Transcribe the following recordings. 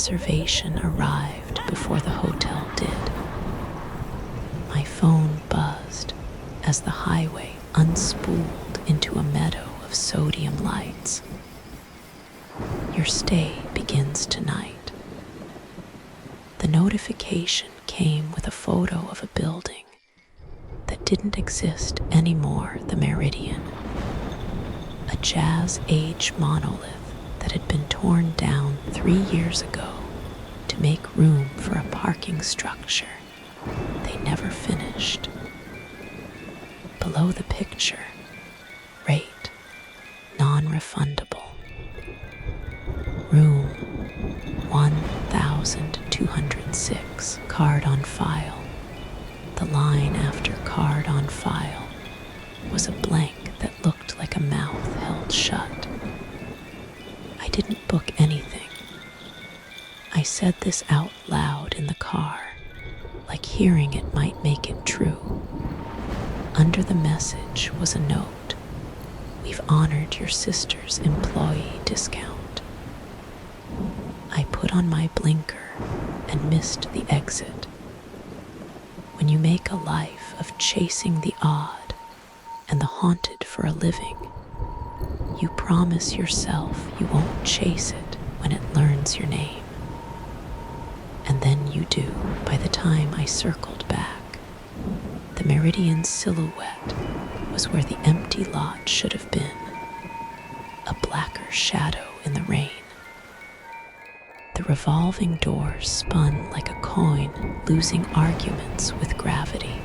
reservation arrived before the hotel did. My phone buzzed as the highway unspooled into a meadow of sodium lights. Your stay begins tonight. The notification came with a photo of a building that didn't exist anymore, the Meridian. A Jazz-age monolith that had been torn down 3 years ago to make room for a parking structure they never finished. Below the picture, rate non-refundable. Room 1206, card on file. The line after card on file was a blank that looked like a mouth held shut. I didn't book anything. I said this out loud in the car, like hearing it might make it true. Under the message was a note. We've honored your sister's employee discount. I put on my blinker and missed the exit. When you make a life of chasing the odd and the haunted for a living, you promise yourself you won't chase it when it learns your name. And then you do by the time I circled back. The Meridian silhouette was where the empty lot should have been, a blacker shadow in the rain. The revolving door spun like a coin losing arguments with gravity.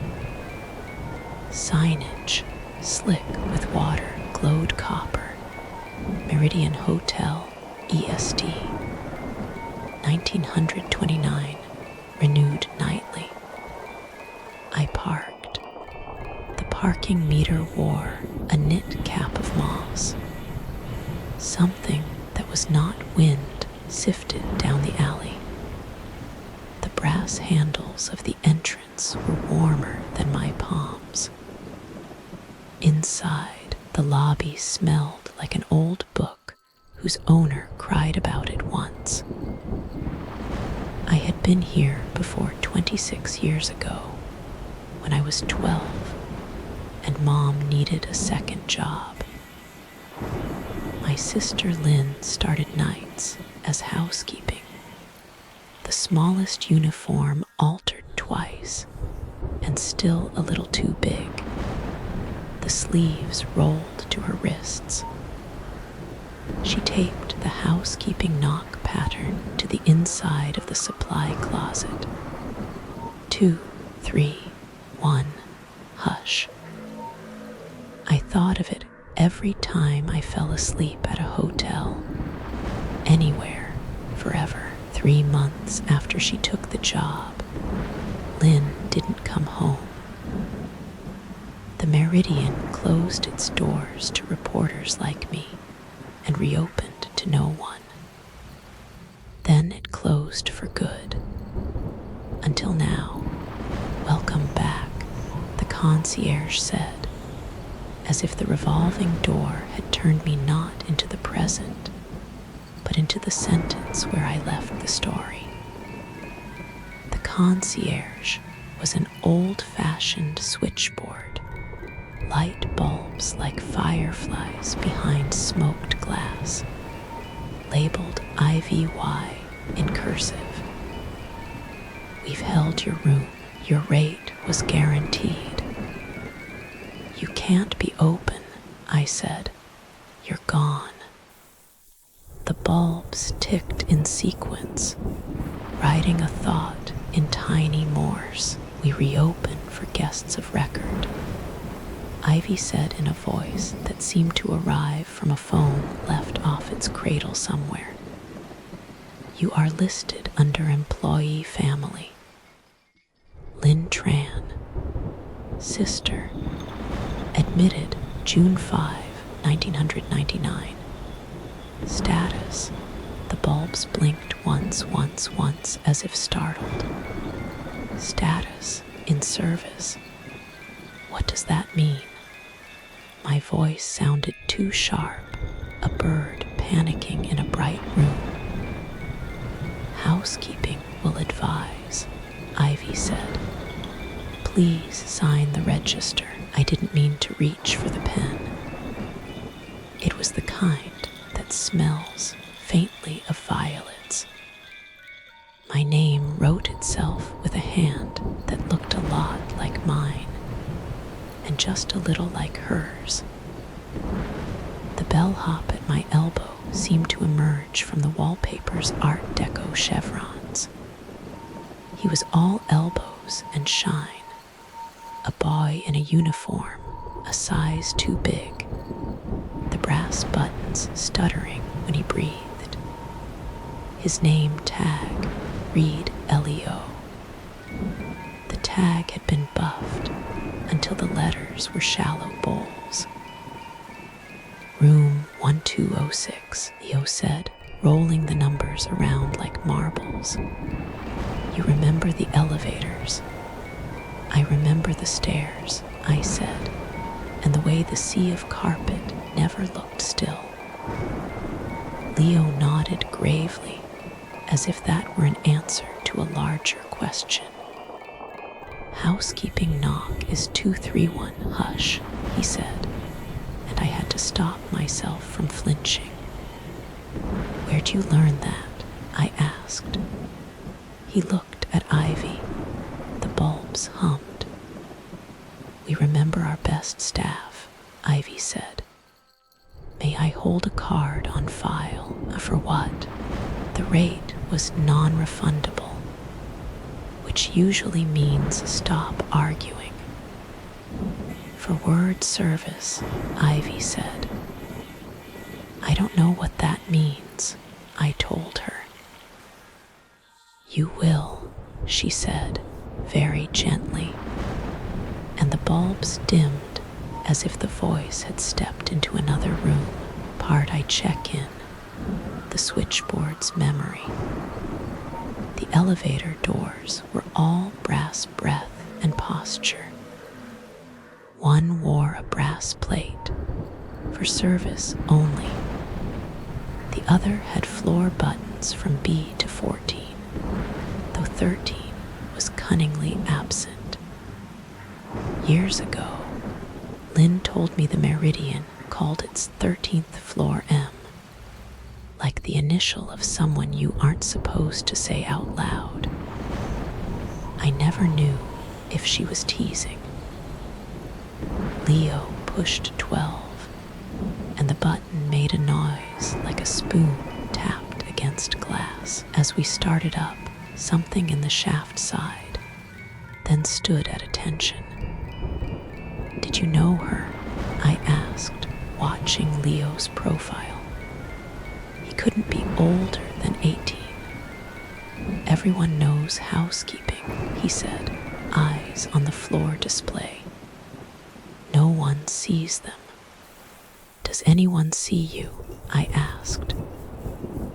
Signage, slick with water, glowed copper. Meridian Hotel, EST, 1929, renewed nightly. I parked. The parking meter wore a knit cap of moss. Something that was not wind sifted down the alley. The brass handles of the entrance were warmer than my palms. Inside, the lobby smelled like an old book whose owner cried about it once. I had been here before 26 years ago, when I was 12, and Mom needed a second job. My sister Lynn started nights as housekeeping. The smallest uniform altered twice, and still a little too big. The sleeves rolled to her wrists. She taped the housekeeping knock pattern to the inside of the supply closet. 2, 3, 1, hush. I thought of it every time I fell asleep at a hotel, anywhere, forever. 3 months after she took the job, Lynn didn't come home. The Meridian closed its doors to reporters like me and reopened to no one. Then it closed for good. Until now. Welcome back, the concierge said, as if the revolving door had turned me not into the present, but into the sentence where I left the story. The concierge was an old-fashioned switchboard, light bulbs like fireflies behind smoked glass, labeled IVY in cursive. We've held your room. Your rate was guaranteed. You can't be open, I said. You're gone. The bulbs ticked in sequence, writing a thought in tiny Morse. We reopen for guests of record. Ivy said in a voice that seemed to arrive from a phone left off its cradle somewhere. You are listed under employee family. Lynn Tran, sister, admitted June 5, 1999. Status, the bulbs blinked once as if startled. Status, in service. What does that mean? My voice sounded too sharp, a bird panicking in a bright room. How housekeeping will advise, Ivy said. Please sign the register. I didn't mean to reach for the pen. It was the kind that smells faintly of violets. My name wrote itself with a hand that looked a lot like mine, and just a little like hers. The bellhop at my elbow seemed to emerge from the wallpaper's Art Deco chevrons. He was all elbows and shine, a boy in a uniform, a size too big, the brass buttons stuttering when he breathed. His name tag read Leo. The tag had been buffed until the letters were shallow bowls. Room 1206, Leo said, rolling the numbers around like marbles. You remember the elevators? I remember the stairs, I said, and the way the sea of carpet never looked still. Leo nodded gravely, as if that were an answer to a larger question. Housekeeping knock is 231, hush, he said, and I had to stop myself from flinching. Where'd you learn that? I asked. He looked at Ivy. The bulbs hummed. We remember our best staff, Ivy said. May I hold a card on file? For what? The rate was non-refundable, which usually means stop arguing. For word service, Ivy said. I don't know what that means, I told her. You will, she said, very gently, and the bulbs dimmed as if the voice had stepped into another room. Part I check in, the switchboard's memory. The elevator doors were all brass breath and posture. One wore a brass plate, for service only. The other had floor buttons from B to 14, though 13 was cunningly absent. Years ago, Lynn told me the Meridian called its 13th floor M, like the initial of someone you aren't supposed to say out loud. I never knew if she was teasing. Leo pushed 12, and the button made a noise like a spoon tapped against glass. As we started up, something in the shaft sighed, then stood at attention. Did you know her? I asked, watching Leo's profile. He couldn't be older than 18. Everyone knows housekeeping, he said, eyes on the floor display. No one sees them. Does anyone see you? I asked.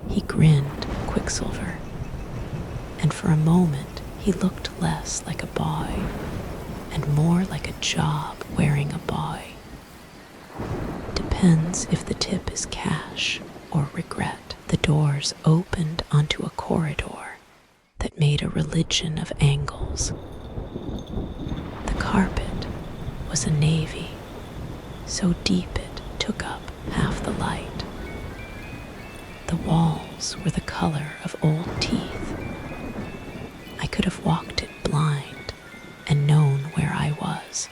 He grinned, Quicksilver, and for a moment he looked less like a boy and more like a job wearing a boy. Depends if the tip is cash or regret. The doors opened onto a corridor that made a religion of angles. The carpet was a navy, so deep it took up half the light. The walls were the color of old teeth. I could have walked it blind and known where I was.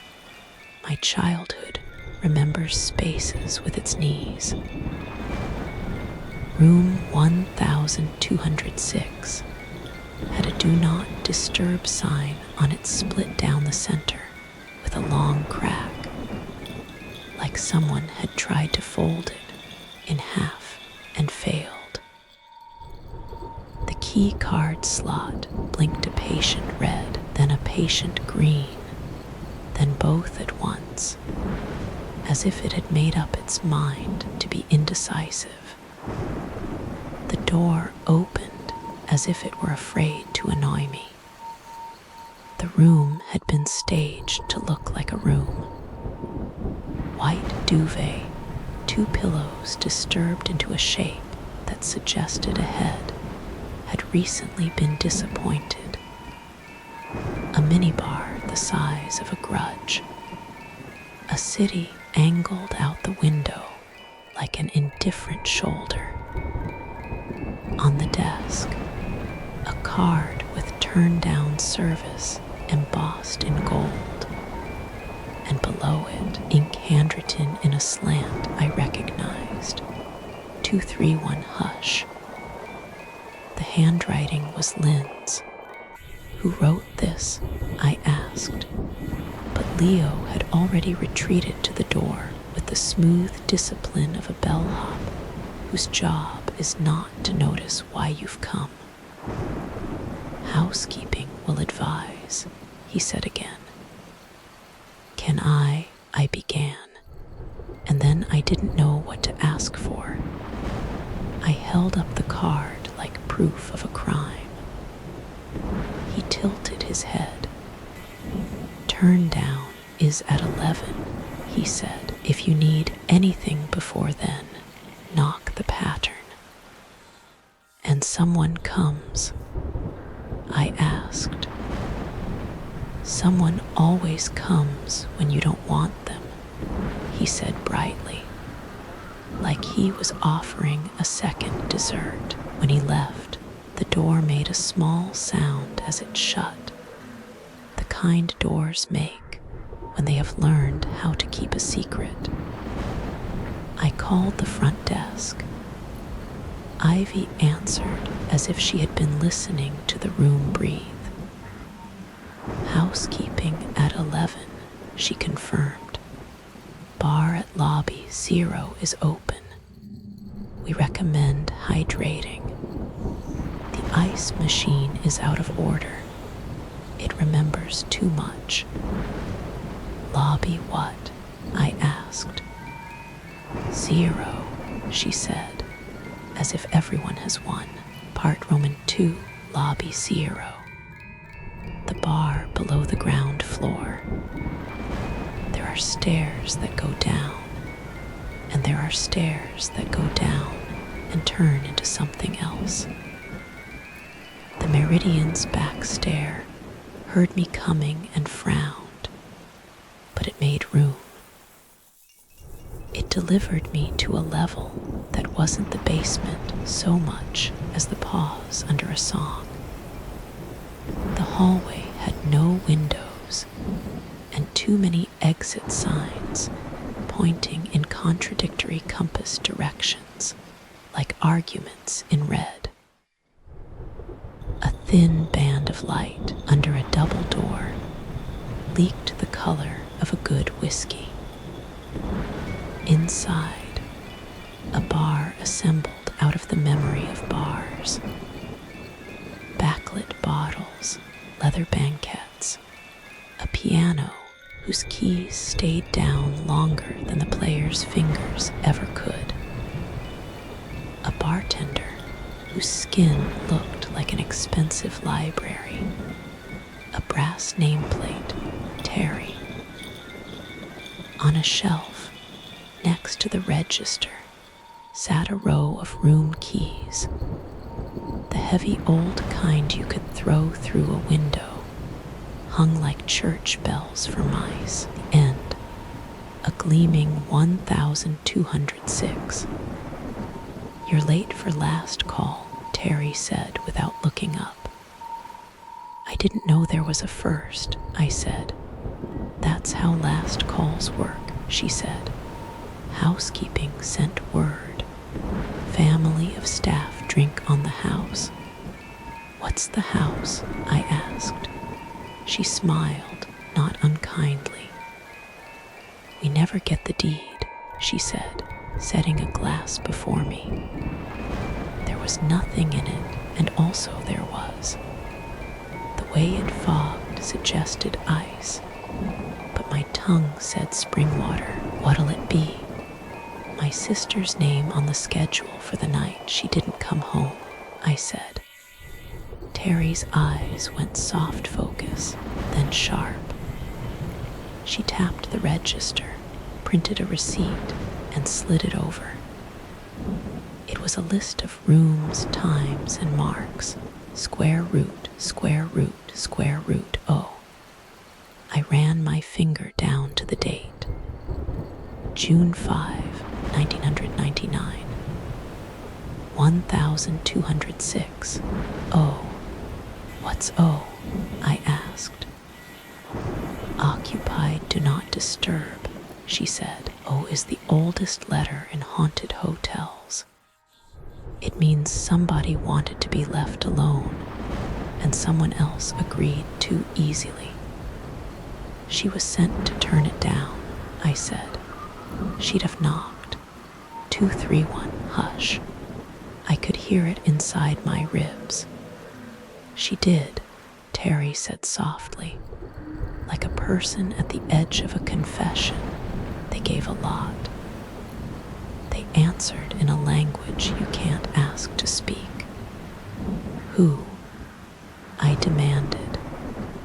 My childhood remembers spaces with its knees. Room 1206 had a do not disturb sign on its split down the center with a long crack, like someone had tried to fold it in half and failed. The key card slot blinked a patient red, then a patient green, then both at once, as if it had made up its mind to be indecisive. The door opened as if it were afraid to annoy me. The room had been staged to look like a room. White duvet, 2 pillows disturbed into a shape that suggested a head, had recently been disappointed. A minibar the size of a grudge. A city angled out the window like an indifferent shoulder. On the desk, a card with turn-down service embossed in gold, and below it, ink handwritten in a slant I recognized, 231 Hush. The handwriting was Lynn's. Who wrote this? I asked, but Leo had already retreated to the door with the smooth discipline of a bellhop whose job is not to notice why you've come. Housekeeping will advise, he said again. Can I began, and then I didn't know what to ask for. I held up the card like proof of a crime. He tilted his head. Turn down is at 11, he said. If you need anything before then, knock the pattern. And someone comes, I asked. Someone always comes when you don't want them, he said brightly, like he was offering a second dessert. When he left, the door made a small sound as it shut, the kind doors make when they have learned how to keep a secret. I called the front desk. Ivy answered as if she had been listening to the room breathe. Housekeeping at 11, she confirmed. Bar at lobby 0 is open. We recommend hydrating. The ice machine is out of order. It remembers too much. Lobby what? I asked. 0, she said, as if everyone has won. Part Roman 2, lobby 0. The bar below the ground floor. There are stairs that go down, and there are stairs that go down and turn into something else. The Meridian's back stair heard me coming and frowned, but it made room. It delivered me to a level that wasn't the basement so much as the pause under a song. The hallway had no windows and too many exit signs pointing in contradictory compass directions, like arguments in red. A thin band of light under a double door leaked the color of a good whiskey. Inside, a bar assembled out of the memory of bars. Backlit bottles, leather banquettes, a piano whose keys stayed down longer than the player's fingers ever could. A bartender whose skin looked like an expensive library. A brass nameplate, Terry. On a shelf, next to the register, sat a row of room keys. The heavy old kind you could throw through a window, hung like church bells for mice. The end, a gleaming 1206. You're late for last call, Terry said without looking up. I didn't know there was a first, I said. That's how last calls work, she said. Housekeeping sent word. Family of staff drink on the house. What's the house? I asked. She smiled, not unkindly. We never get the deed, she said, setting a glass before me. There was nothing in it, and also there was. The way it fogged suggested ice, but my tongue said spring water. What'll it be? My sister's name on the schedule for the night she didn't come home, I said. Terry's eyes went soft focus, then sharp. She tapped the register, printed a receipt, and slid it over. It was a list of rooms, times, and marks, square root, square root, square root, oh. I ran my finger down to the date. June 5, 1999. 1206. Oh. What's O? I asked. Occupied, do not disturb, she said. O is the oldest letter in haunted hotels. It means somebody wanted to be left alone, and someone else agreed too easily. She was sent to turn it down, I said. She'd have knocked. 231, hush. I could hear it inside my ribs. She did, Terry said softly. Like a person at the edge of a confession, they gave a lot. They answered in a language you can't ask to speak. Who? I demanded,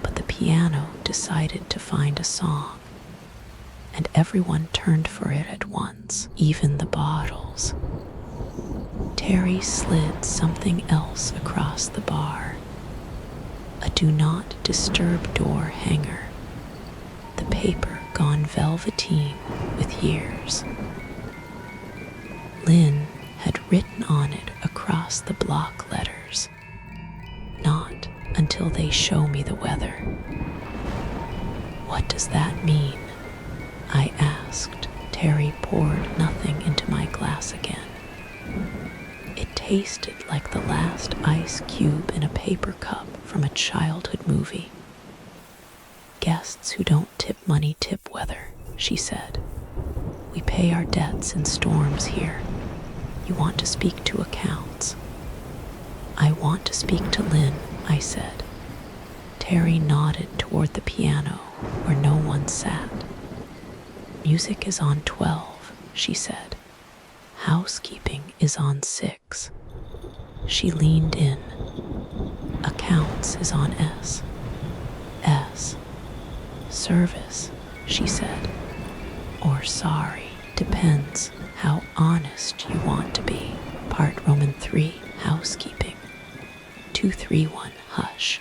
but the piano decided to find a song, and everyone turned for it at once, even the bottles. Terry slid something else across the bar. A do not disturb door hanger. The paper gone velveteen with years. Lynn had written on it across the block letters. Not until they show me the weather. What does that mean? I asked. Terry poured nothing into my glass again. It tasted like the last ice cube in a paper cup from a childhood movie. Guests who don't tip money tip weather, she said. We pay our debts in storms here. You want to speak to accounts. I want to speak to Lynn, I said. Terry nodded toward the piano where no one sat. Music is on 12, she said. Housekeeping is on 6. She leaned in. Accounts is on S. S. Service, she said. Or sorry, depends how honest you want to be. Part Roman 3, housekeeping. 231, hush.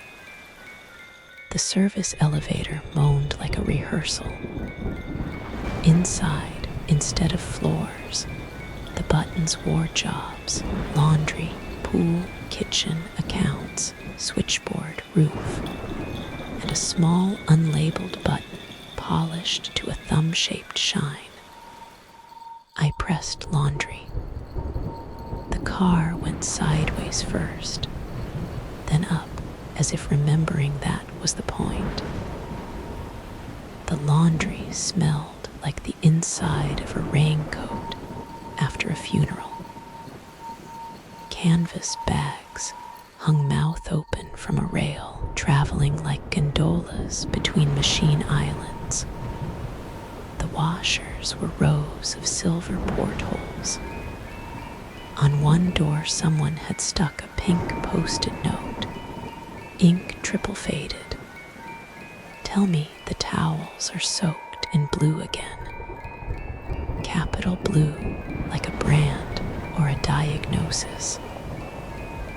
The service elevator moaned like a rehearsal. Inside, instead of floors, the buttons wore jobs: laundry, pool, kitchen, accounts, switchboard, roof, and a small unlabeled button polished to a thumb-shaped shine. I pressed laundry. The car went sideways first, then up, as if remembering that was the point. The laundry smelled like the inside of a raincoat after a funeral. Canvas bags hung mouth open from a rail, traveling like gondolas between machine islands. The washers were rows of silver portholes. On one door, someone had stuck a pink post-it note, ink triple faded. Tell me the towels are soaked in blue again. Capital blue, like a brand or a diagnosis.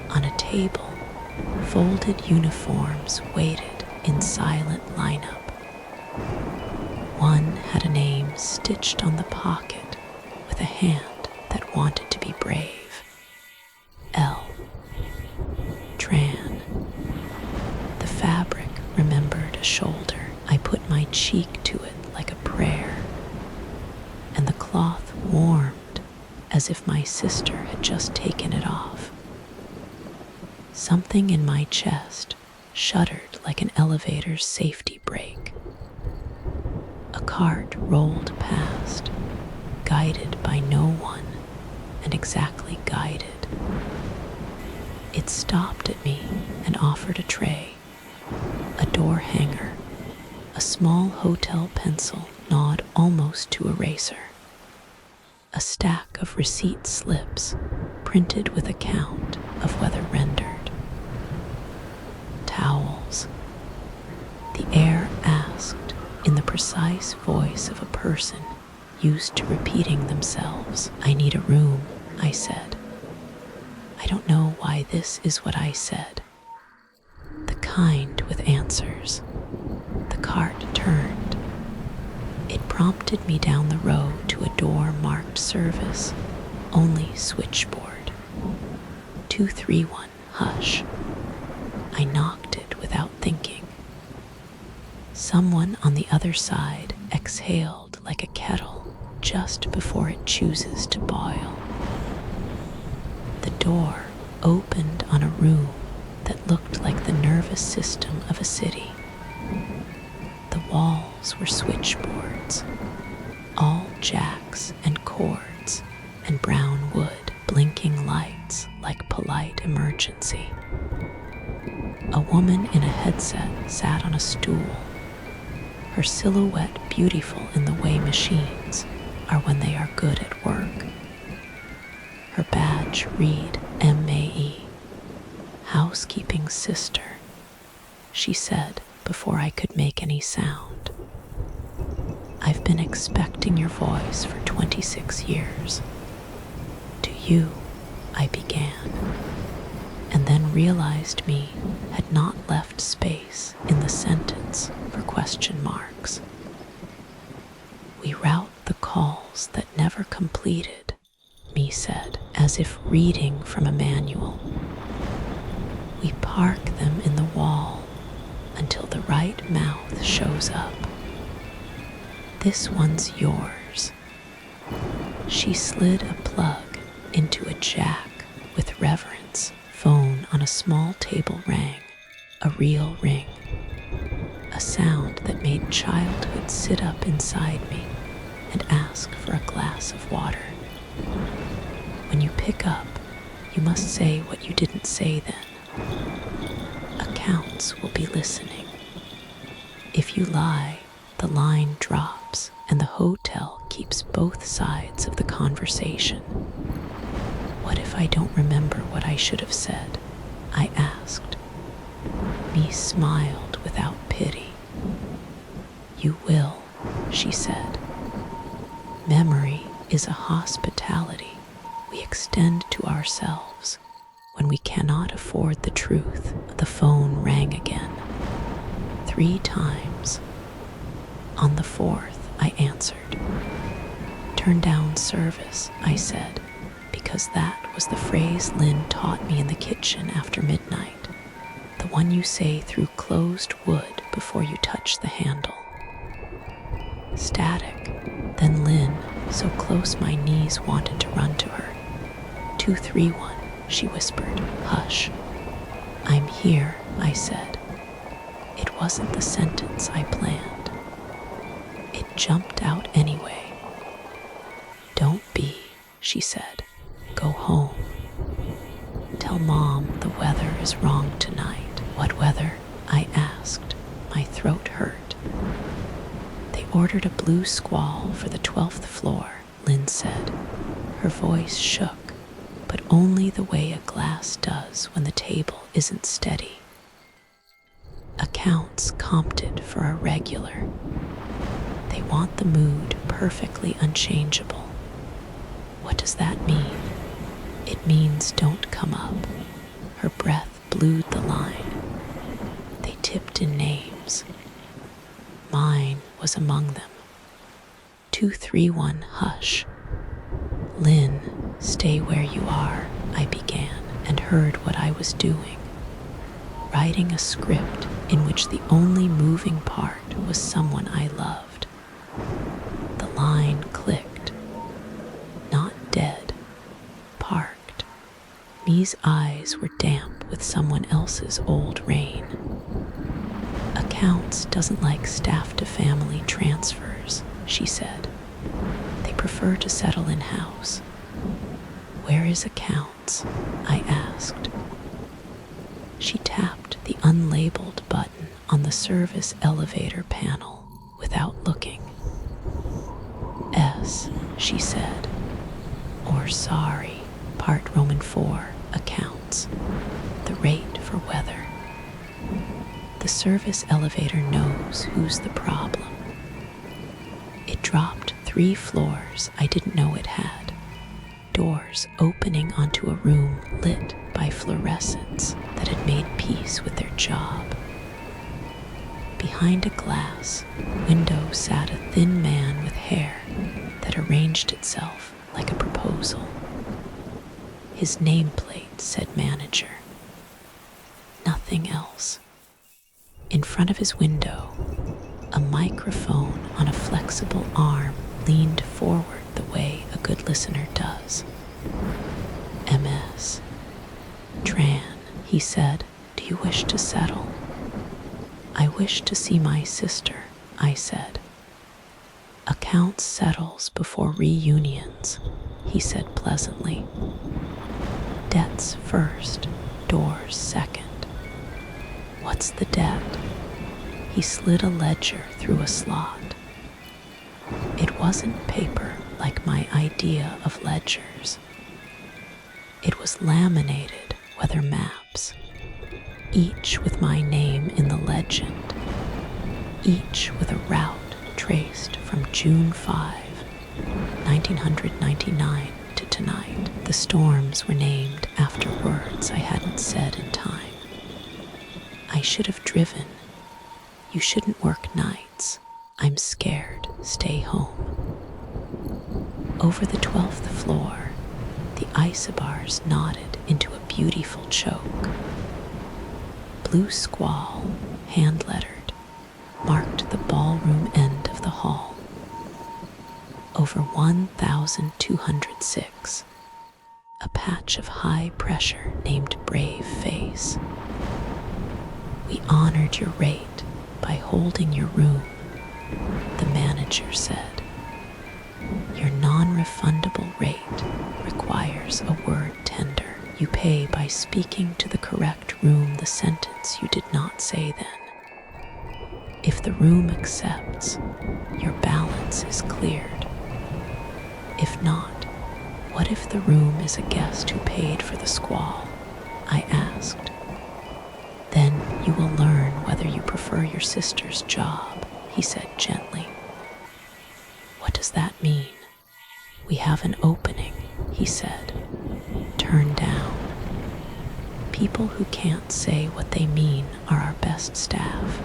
On a table, folded uniforms waited in silent lineup. One had a name stitched on the pocket with a hand that wanted to be brave. L. Tran. The fabric remembered a shoulder. I put my cheek to it like a prayer, and the cloth warmed as if my sister had just taken it off. Something in my chest shuddered like an elevator's safety brake. A cart rolled past, guided by no one, and exactly guided. It stopped at me and offered a tray, a door hanger, a small hotel pencil gnawed almost to eraser, a stack of receipt slips printed with a count of weather rendered. Towels. The air asked in the precise voice of a person used to repeating themselves. I need a room, I said. I don't know why this is what I said. kind with answers. The cart turned. It prompted me down the road to a door marked service, only switchboard. 231, hush. I knocked it without thinking. Someone on the other side exhaled like a kettle just before it chooses to boil. The door opened on a room that looked like the nervous system of a city. The walls were switchboards, all jacks and cords and brown wood, blinking lights like polite emergency. A woman in a headset sat on a stool, her silhouette beautiful in the way machines are when they are good at work. Her badge read MAE, housekeeping sister, she said before I could make any sound. I've been expecting your voice for 26 years. To you, I began, and then realized me had not left space in the sentence for question marks. We route the calls that never completed, me said, as if reading from a manual. We park them in the wall until the right mouth shows up. This one's yours. She slid a plug into a jack with reverence. Phone on a small table rang, a real ring. A sound that made childhood sit up inside me and ask for a glass of water. When you pick up, you must say what you didn't say then. Accounts will be listening. If you lie, the line drops and the hotel keeps both sides of the conversation. What if I don't remember what I should have said? I asked. Me smiled without pity. You will, she said. Memory is a hospitality we extend to ourselves when we cannot afford the truth. The phone rang again, 3 times. On the 4th, I answered. Turn down service, I said, because that was the phrase Lynn taught me in the kitchen after midnight, the one you say through closed wood before you touch the handle. Static. Then Lynn, so close my knees wanted to run to her. 231, she whispered. Hush. I'm here, I said. It wasn't the sentence I planned. It jumped out anyway. Don't be, she said. Go home. Tell Mom the weather is wrong tonight. What weather? I asked. My throat hurt. They ordered a blue squall for the 12th floor, Lynn said. Her voice shook, but only the way a glass does when the table isn't steady. Accounts comped it for a regular. They want the mood perfectly unchangeable. What does that mean? It means don't come up. Her breath blued the line. They tipped in names. Mine was among them. 231, hush. Lynn, stay where you are, I began, and heard what I was doing. Writing a script in which the only moving part was someone I loved. The line clicked. Not dead. Parked. Me's eyes were damp with someone else's old rain. Accounts doesn't like staff-to-family transfers, she said. They prefer to settle in-house. Where is Accounts? I asked. She tapped the unlabeled button on the service elevator panel without looking. S, she said. Or sorry, part Roman 4, Accounts. The rate for weather. The service elevator knows who's the problem. It dropped 3 floors I didn't know it had. Doors opening onto a room lit by fluorescents that had made peace with their job. Behind a glass window sat a thin man with hair that arranged itself like a proposal. His nameplate said manager. Nothing else. In front of his window, a microphone on a flexible arm leaned forward the way a good listener does. MS. Tran, he said, do you wish to settle? I wish to see my sister, I said. Accounts settles before reunions, he said pleasantly. Debts first, doors second. What's the debt? He slid a ledger through a slot. It wasn't paper like my idea of ledgers. It was laminated weather maps, each with my name in the legend, each with a route traced from June 5, 1999 to tonight. The storms were named after words I hadn't said in time. I should have driven. You shouldn't work nights. I'm scared. Stay home. Over the 12th floor, the isobars nodded into a beautiful choke. Blue squall, hand-lettered, marked the ballroom end of the hall. Over 1,206, a patch of high pressure named Brave Face. We honored your rate by holding your room, the manager said. Your non-refundable rate requires a word tender. You pay by speaking to the correct room the sentence you did not say then. If the room accepts, your balance is cleared. If not, what if the room is a guest who paid for the squall? I asked. Then you will learn whether you prefer your sister's job, he said gently. What does that mean? We have an opening, he said. Turn down. People who can't say what they mean are our best staff.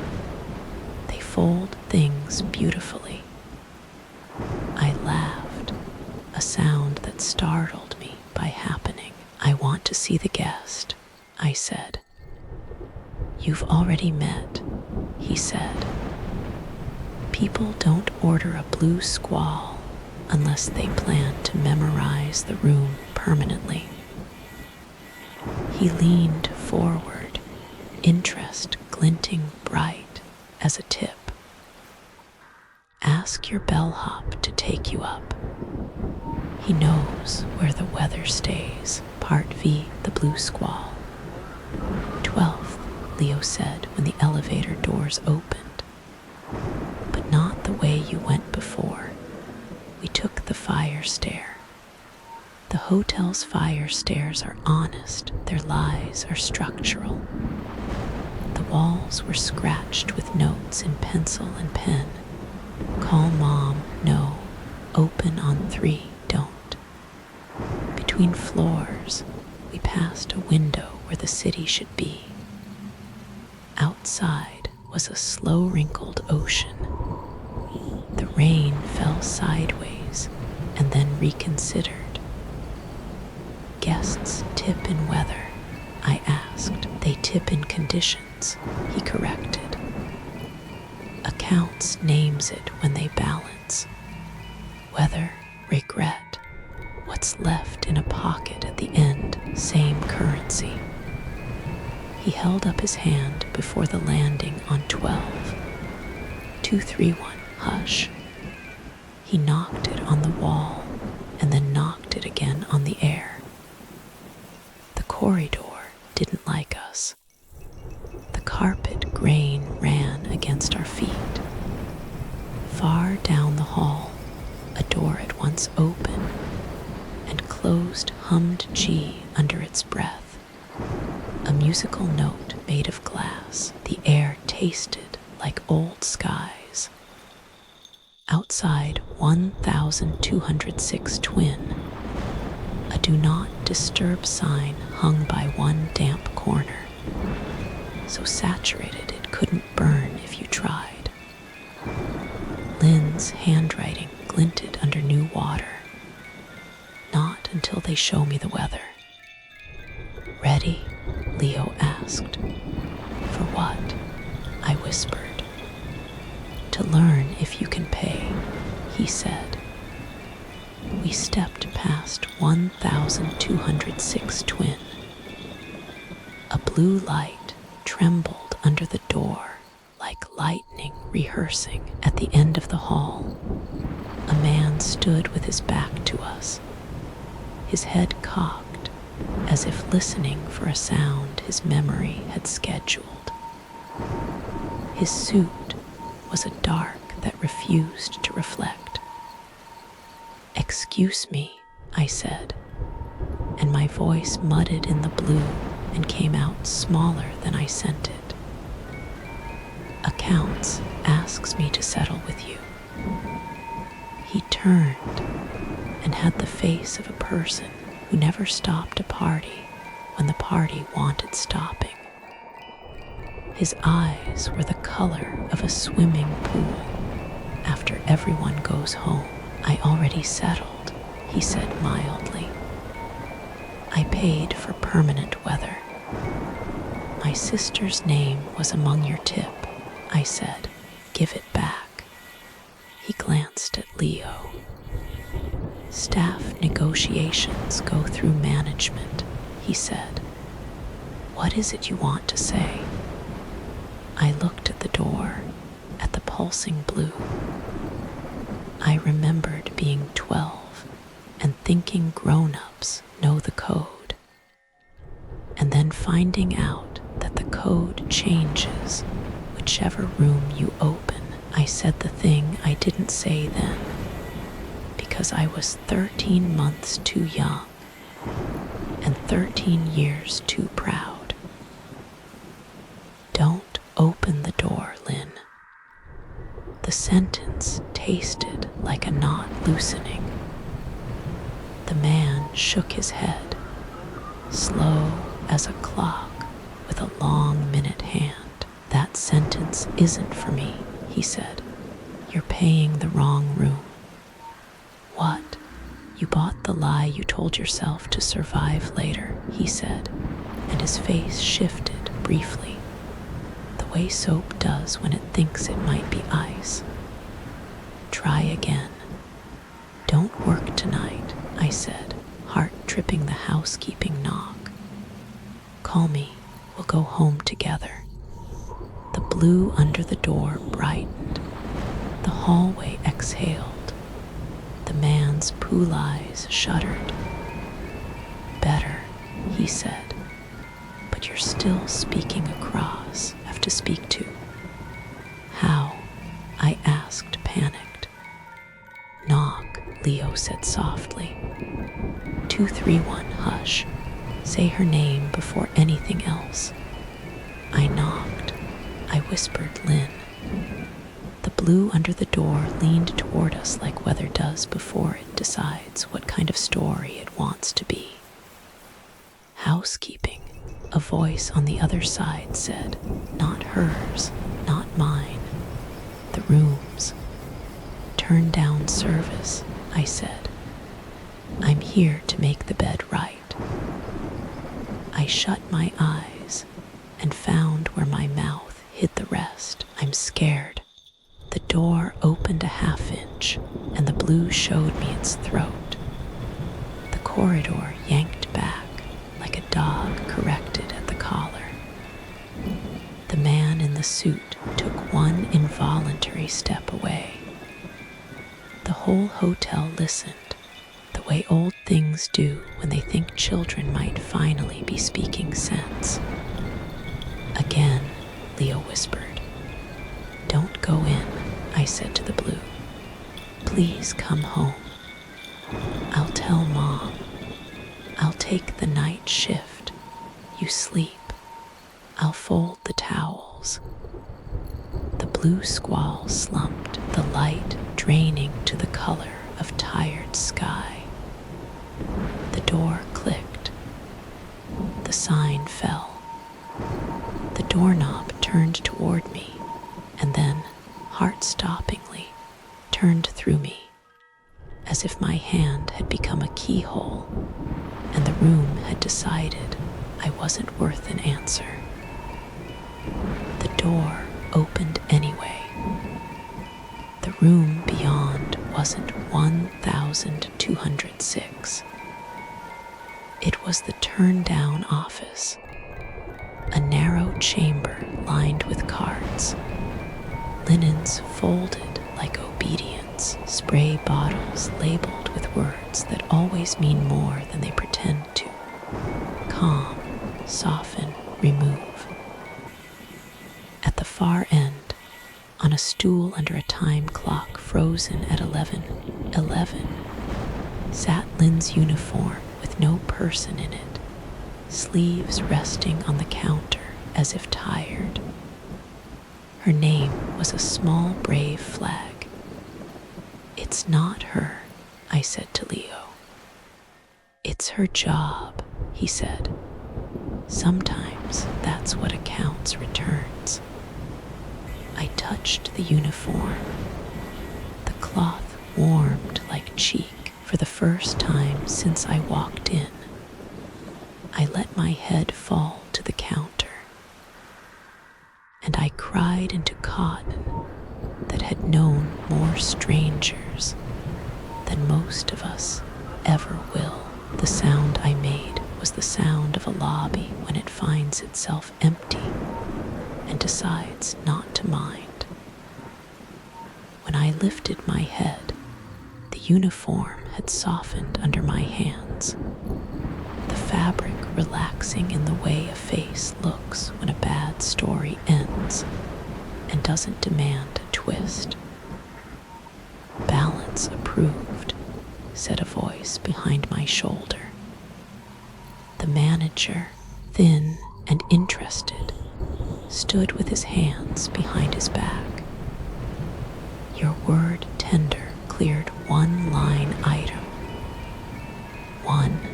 They fold things beautifully. I laughed, a sound that startled me by happening. I want to see the guest, I said. You've already met, he said. People don't order a blue squall unless they plan to memorize the room permanently. He leaned forward, interest glinting bright as a tip. Ask your bellhop to take you up. He knows where the weather stays. Part V, the blue squall. 12th, Leo said when the elevator doors opened. But not the way you went before. We took the fire stair. The hotel's fire stairs are honest, their lies are structural. The walls were scratched with notes in pencil and pen. Call mom, no. Open on 3, don't. Between floors, we passed a window where the city should be. Outside was a slow-wrinkled ocean. The rain fell sideways and then reconsidered. Guests tip in weather, I asked. They tip in conditions, he corrected. Accounts names it when they balance. Weather, regret. What's left in a pocket at the end, same currency. He held up his hand before the landing on 12. 231, hush. He knocked it on the wall and then knocked it again on the air. The corridor didn't like us. The carpet grain ran against our feet. Far down the hall, a door at once open and closed hummed G under its breath. A musical note made of glass. The air tasted like old skies. Outside 1,206 Twin, a do not disturb sign hung by one damp corner, so saturated it couldn't burn if you tried. Lynn's handwriting glinted under new water. Not until they show me the weather. Ready? Leo asked. For what? I whispered. To learn if you can pay, he said. We stepped past 1206 Twin. A blue light trembled under the door like lightning rehearsing at the end of the hall. A man stood with his back to us, his head cocked as if listening for a sound his memory had scheduled. His suit was a dark that refused to reflect. "Excuse me," I said, and my voice mudded in the blue and came out smaller than I sent it. "Accounts asks me to settle with you." He turned and had the face of a person who never stopped a party when the party wanted stopping. His eyes were the color of a swimming pool. "After everyone goes home, I already settled," he said mildly. "I paid for permanent weather." "My sister's name was among your tip," I said. "Give it back." He glanced at Leo. "Staff negotiations go through management," he said. "What is it you want to say?" I looked at the door, at the pulsing blue. I remembered being 12 and thinking grown-ups know the code, and then finding out that the code changes whichever room you open. I said the thing I didn't say then, because I was 13 months too young and 13 years too proud. "Don't open the door, Lynn." The sentence tasted like a knot loosening. The man shook his head, slow as a clock with a long minute hand. "That sentence isn't for me," he said. "You're paying the wrong room." "What? You bought the lie you told yourself to survive later," he said, and his face shifted briefly, the way soap does when it thinks it might be ice. "Try again." "Don't work tonight," I said, heart tripping the housekeeping knock. "Call me. We'll go home together." The blue under the door brightened. The hallway exhaled. The man's pool eyes shuddered. "Better," he said, "but you're still speaking across. Have to speak to." "How?" I asked, panicked. "Knock," Leo said softly. 231, hush. Say her name before anything else." I knocked. I whispered Lynn. The blue under the door leaned toward us like weather does before it decides what kind of story it wants to be. "Housekeeping," a voice on the other side said. "Not hers, not mine. The rooms." "Turn down service," I said. "I'm here to make the bed right." I shut my eyes and found where my mouth hid the rest. "I'm scared." The door opened a half-inch, and the blue showed me its throat. The corridor yanked back like a dog corrected at the collar. The man in the suit took one involuntary step away. The whole hotel listened, the way old things do when they think children might finally be speaking sense. "Again," Leo whispered. "Don't go in," I said to the blue. "Please come home. I'll tell Mom. I'll take the night shift. You sleep. I'll fold the towels." The blue squall slumped, the light draining to the color of tired sky. The door clicked. The sign fell. The doorknob turned toward me, and then, heart-stoppingly, turned through me, as if my hand had become a keyhole, and the room had decided I wasn't worth an answer. The door opened anyway. The room beyond wasn't 1206. It was the turned-down office, a narrow chamber lined with cards, linens folded like obedience, spray bottles labeled with words that always mean more than they pretend to. Calm, soften, remove. At the far end, on a stool under a time clock frozen at 11:11, sat Lynn's uniform with no person in it, sleeves resting on the counter as if tired. Her name was a small brave flag. "It's not her," I said to Leo. "It's her job," he said. "Sometimes that's what accounts returns." I touched the uniform. The cloth warmed like cheek for the first time since I walked in. I let my head fall to the counter, and I cried into cotton that had known more strangers than most of us ever will. The sound I made was the sound of a lobby when it finds itself empty and decides not to mind. When I lifted my head, the uniform had softened under my hands, the fabric relaxing in the way a face looks when a bad story ends and doesn't demand a twist. "Balance approved," said a voice behind my shoulder. The manager, thin and interested, stood with his hands behind his back. "Your word tender cleared one line item." "One?"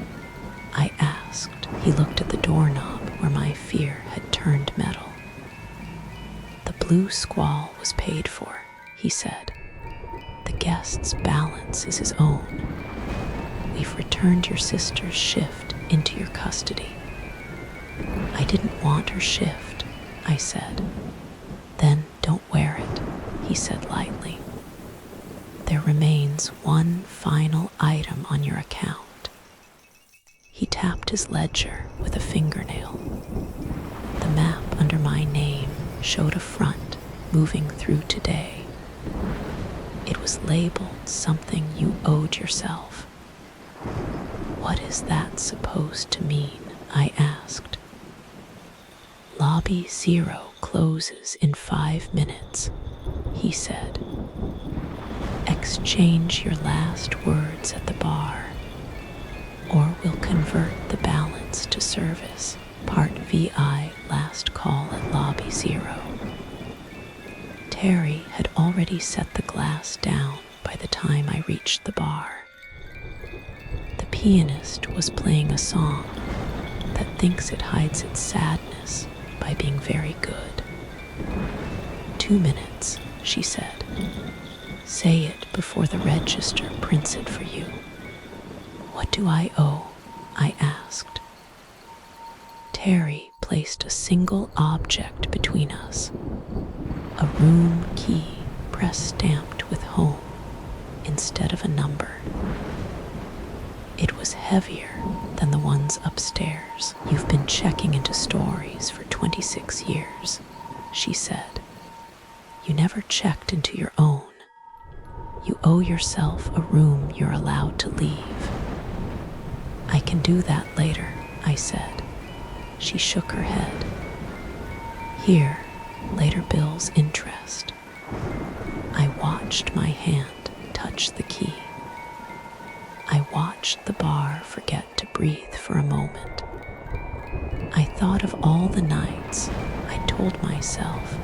I asked. He looked at the doorknob where my fear had turned metal. "The blue squall was paid for," he said. "The guest's balance is his own. We've returned your sister's shift into your custody." "I didn't want her shift," I said. "Then don't wear it," he said lightly. "There remains one final item on your account." He tapped his ledger with a fingernail. The map under my name showed a front moving through today. It was labeled something you owed yourself. "What is that supposed to mean?" I asked. "Lobby 0 closes in 5 minutes," he said. "Exchange your last words at the bar, or we'll convert the balance to service. Part VI, last call at Lobby 0. Terry had already set the glass down by the time I reached the bar. The pianist was playing a song that thinks it hides its sadness by being very good. 2 minutes, she said. Say it before the register prints it for you. What do I owe? I asked. Terry placed a single object between us. A room key press-stamped with home instead of a number. It was heavier than the ones upstairs. You've been checking into stories for 26 years, she said. You never checked into your own. You owe yourself a room you're allowed to leave. I can do that later, I said. She shook her head. Here, later bill's interest. I watched my hand touch the key. I watched the bar forget to breathe for a moment. I thought of all the nights I told myself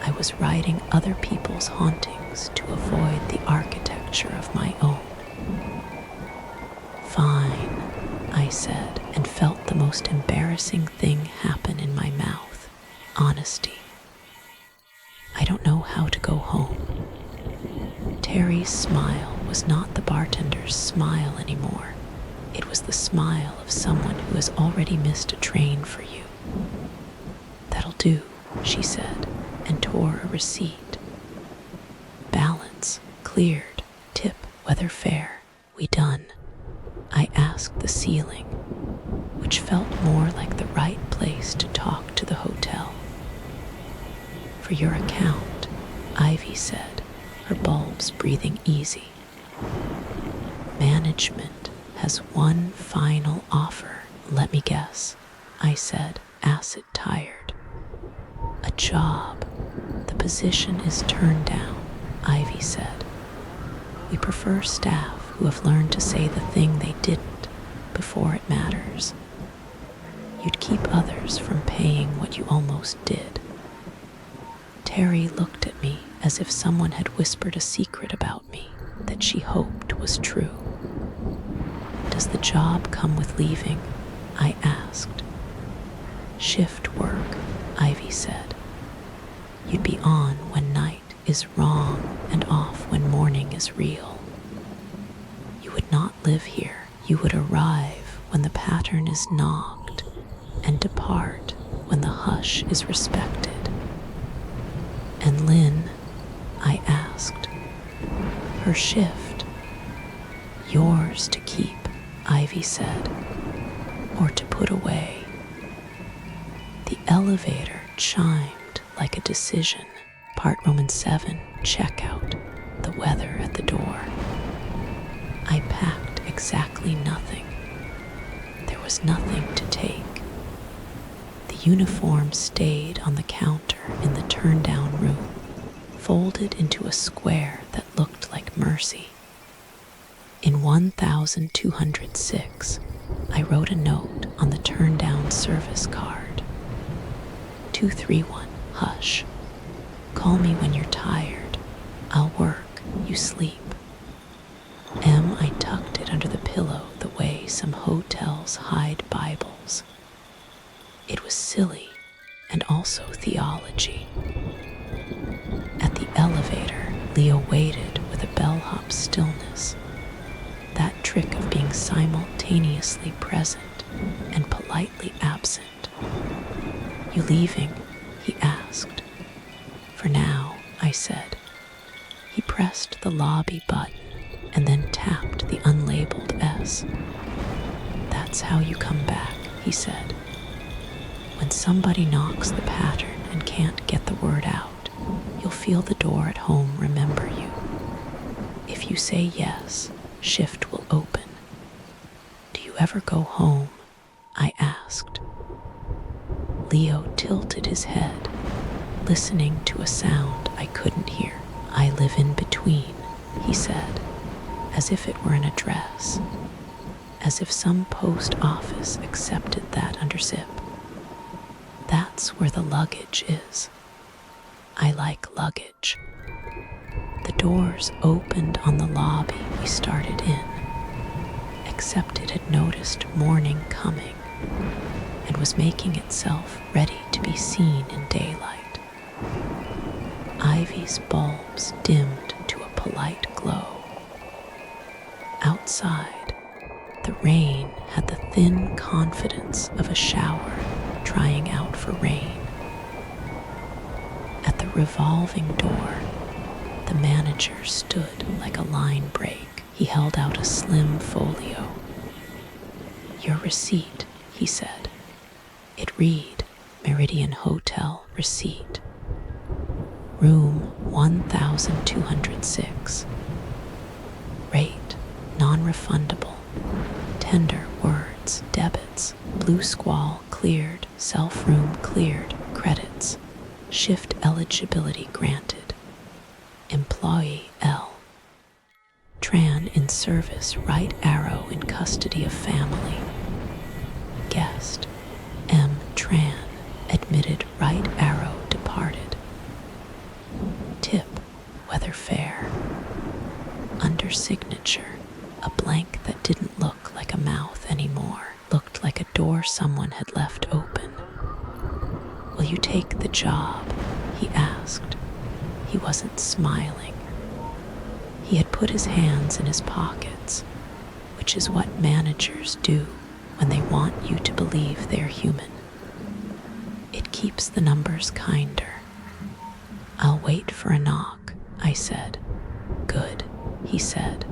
I was writing other people's hauntings to avoid the architecture of my own. Fine, I said, and felt the most embarrassing thing happen in my mouth. Honesty. I don't know how to go home. Terry's smile was not the bartender's smile anymore. It was the smile of someone who has already missed a train for you. "That'll do," she said, and tore a receipt. "Balance, cleared, tip, weather fair, we done." I asked the ceiling, which felt more like the right place to talk to the hotel. "For your account," Ivy said, her bulbs breathing easy. "Management has one final offer." "Let me guess," I said, acid tired. "A job. The position is turned down," Ivy said. "We prefer staff who have learned to say the thing they didn't before it matters. You'd keep others from paying what you almost did." Terry looked at me as if someone had whispered a secret about me that she hoped was true. "Does the job come with leaving?" I asked. "Shift work," Ivy said. "You'd be on when night is wrong and off when morning is real. You would not live here. You would arrive when the pattern is knocked and depart when the hush is respected." "And Lynn?" I asked. "Her shift?" "Yours to keep," Ivy said, "or to put away." The elevator chimed like a decision. Part Roman 7, checkout, the weather at the door. I packed exactly nothing. There was nothing to take. The uniform stayed on the counter in the turn-down room, folded into a square that looked like mercy. In 1206, I wrote a note on the turn-down service card. 231, hush. Call me when you're tired. I'll work, you sleep. I tucked it under the pillow the way some hotels hide Bibles. It was silly and also theology. At the elevator, Leo waited with a bellhop stillness, that trick of being simultaneously present and politely absent. "You leaving?" he asked. "For now," I said. He pressed the lobby button and then tapped the unlabeled S. "That's how you come back," he said. "When somebody knocks the pattern and can't get the word out, you'll feel the door at home remember you. If you say yes, shift will open." "Do you ever go home?" I asked. Leo tilted his head, listening to a sound I couldn't hear. "I live in between," he said, as if it were an address, as if some post office accepted that under zip. "That's where the luggage is." I like luggage. The doors opened on the lobby we started in, except it had noticed morning coming and was making itself ready to be seen in daylight. Ivy's bulbs dimmed to a polite glow. Outside, the rain had the thin confidence of a shower trying out for rain. At the revolving door, the manager stood like a line break. He held out a slim folio. "Your receipt," he said. It read, "Meridian Hotel receipt. Room 1206. Rate, non-refundable. Tender words, debits. Blue squall cleared. Self-room cleared. Credits. Shift eligibility granted. Employee L. Tran in service, right arrow in custody of family. Guest M. Tran, admitted, right arrow departed. Tip, weather fair." Under signature, a blank that didn't look like a mouth anymore, looked like a door someone had left open. "Will you take the job?" he asked. He wasn't smiling. He had put his hands in his pockets, which is what managers do when they want you to believe they're human. It keeps the numbers kinder. "I'll wait for a knock," I said. "Good," he said.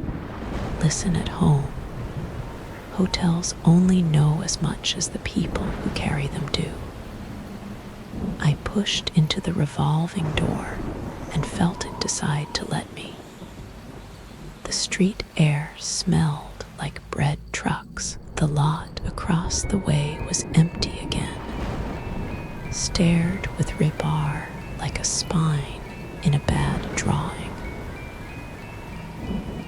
"Listen at home. Hotels only know as much as the people who carry them do." I pushed into the revolving door and felt it decide to let me. The street air smelled like bread trucks. The lot across the way was empty again, stared with rebar like a spine in a bad drawing.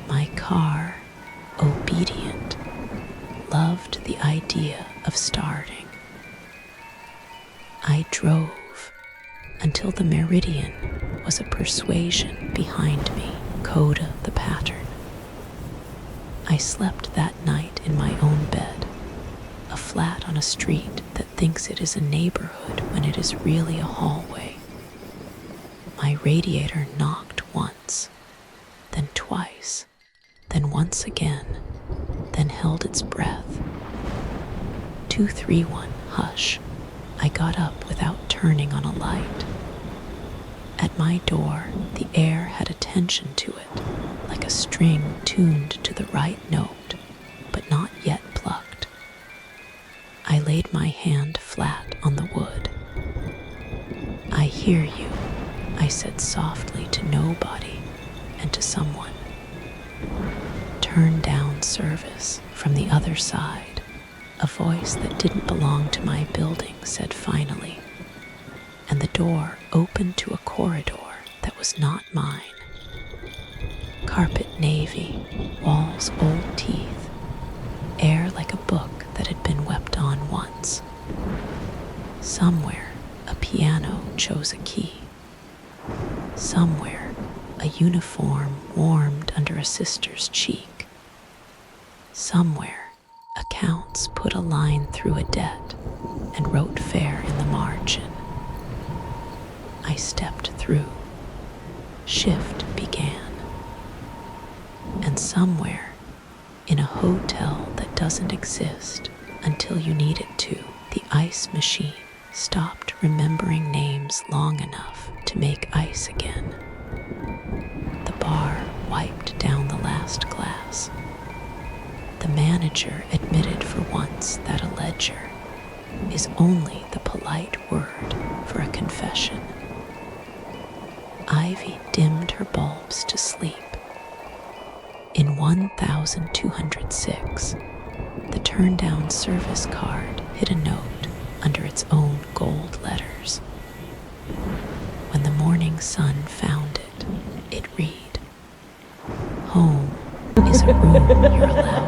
My car, obedient, loved the idea of starting. I drove until the Meridian was a persuasion behind me, coda the pattern. I slept that night in my own bed, a flat on a street that thinks it is a neighborhood when it is really a hallway. My radiator knocked once, then twice, then once again, then held its breath. 231, hush. I got up without turning on a light. At my door, the air had a tension to it, like a string tuned to the right note, but not yet plucked. I laid my hand flat on the wood. "I hear you," I said softly to nobody and to someone. "Turn down service," from the other side. A voice that didn't belong to my building said finally, and the door opened to a corridor that was not mine. Carpet navy, walls old teeth, air like a book that had been wept on once. Somewhere, a piano chose a key. Somewhere, a uniform warmed under a sister's cheek. Somewhere, accounts put a line through a debt and wrote fare in the margin. I stepped through. Shift began. And somewhere, in a hotel that doesn't exist until you need it to, the ice machine stopped remembering names long enough to make ice again. The bar wiped down the last glass. The manager admitted for once that a ledger is only the polite word for a confession. Ivy dimmed her bulbs to sleep. In 1206, the turned-down service card hid a note under its own gold letters. When the morning sun found it, it read, "Home is a room you're allowed